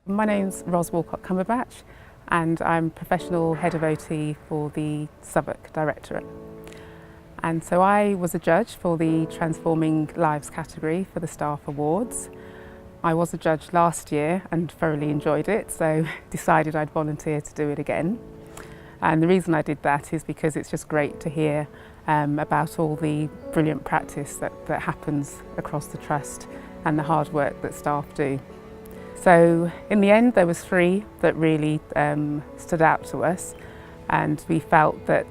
My name's Ros Walcott-Cumberbatch and I'm professional head of OT for the Southwark Directorate. And so I was a judge for the Transforming Lives category for the Staff Awards. I was a judge last year and thoroughly enjoyed it, so decided I'd volunteer to do it again. And the reason I did that is because it's just great to hear about all the brilliant practice that happens across the Trust and the hard work that staff do. So in the end there was 3 that really stood out to us, and we felt that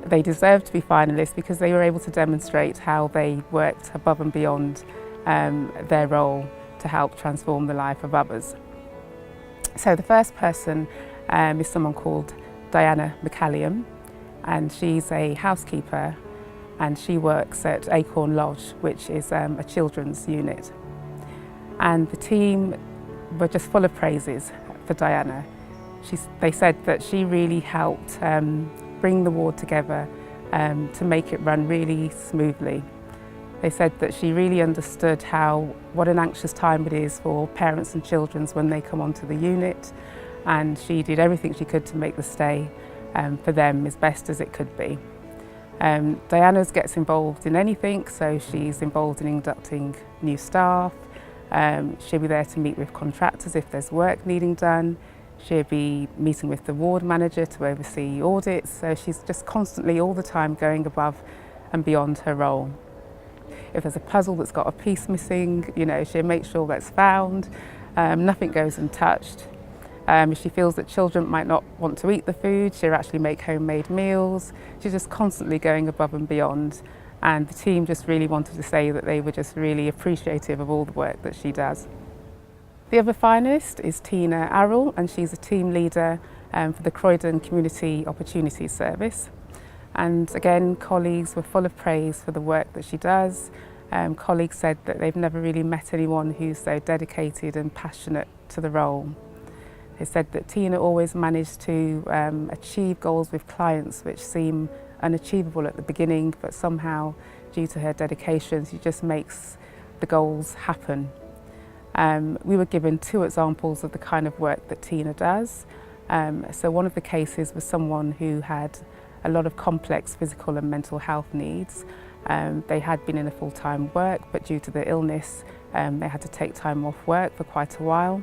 they deserved to be finalists because they were able to demonstrate how they worked above and beyond their role to help transform the life of others. So the first person is someone called Diana McCallium, and she's a housekeeper and she works at Acorn Lodge, which is a children's unit. And the team were just full of praises for Diana. They said that she really helped bring the ward together to make it run really smoothly. They said that she really understood what an anxious time it is for parents and children when they come onto the unit, and she did everything she could to make the stay for them as best as it could be. Diana gets involved in anything, so she's involved in inducting new staff. She'll be there to meet with contractors if there's work needing done. She'll be meeting with the ward manager to oversee audits, so she's just constantly all the time going above and beyond her role. If there's a puzzle that's got a piece missing, she'll make sure that's found. Nothing goes untouched. If she feels that children might not want to eat the food, she'll actually make homemade meals. She's just constantly going above and beyond. And the team just really wanted to say that they were just really appreciative of all the work that she does. The other finalist is Tina Arrell, and she's a team leader for the Croydon Community Opportunities Service. And again, colleagues were full of praise for the work that she does. Colleagues said that they've never really met anyone who's so dedicated and passionate to the role. They said that Tina always managed to achieve goals with clients which seem unachievable at the beginning, but somehow, due to her dedication, she just makes the goals happen. We were given 2 examples of the kind of work that Tina does. So one of the cases was someone who had a lot of complex physical and mental health needs. They had been in a full-time work, but due to the illness, they had to take time off work for quite a while.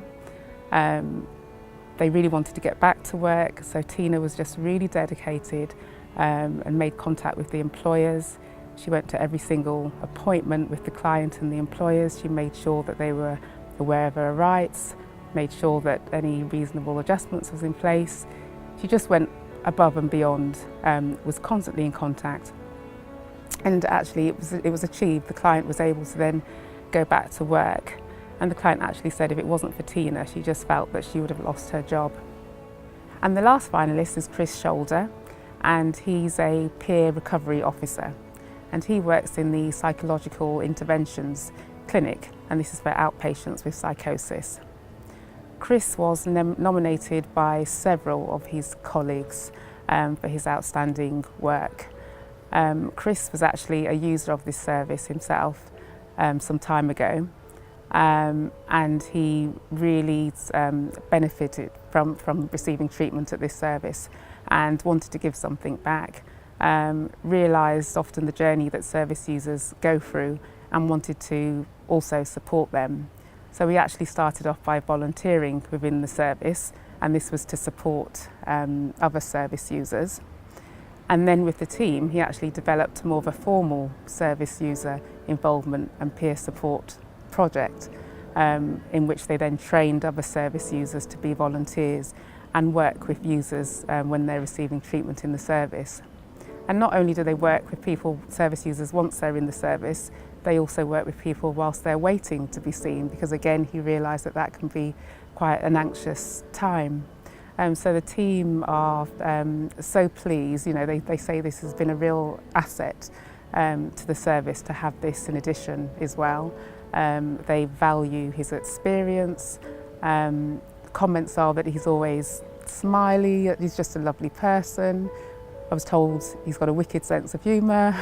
They really wanted to get back to work, so Tina was just really dedicated and made contact with the employers. She went to every single appointment with the client and the employers. She made sure that they were aware of her rights, made sure that any reasonable adjustments was in place. She just went above and beyond, was constantly in contact. And actually it was achieved. The client was able to then go back to work. And the client actually said if it wasn't for Tina, she just felt that she would have lost her job. And the last finalist is Chris Shoulder, and he's a peer recovery officer. And he works in the psychological interventions clinic, and this is for outpatients with psychosis. Chris was nominated by several of his colleagues for his outstanding work. Chris was actually a user of this service himself some time ago. And he really benefited from receiving treatment at this service and wanted to give something back. Realised often the journey that service users go through and wanted to also support them. So he actually started off by volunteering within the service, and this was to support other service users. And then with the team, he actually developed more of a formal service user involvement and peer support project in which they then trained other service users to be volunteers and work with users when they're receiving treatment in the service. And not only do they work with service users once they're in the service, they also work with people whilst they're waiting to be seen, because again he realised that that can be quite an anxious time. So the team are so pleased. They say this has been a real asset to the service to have this in addition as well. They value his experience. Comments are that he's always smiley, he's just a lovely person. I was told he's got a wicked sense of humour.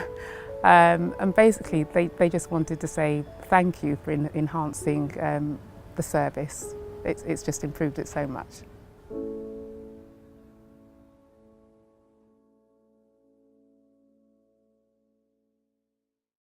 And basically they just wanted to say thank you for enhancing the service. it's just improved it so much.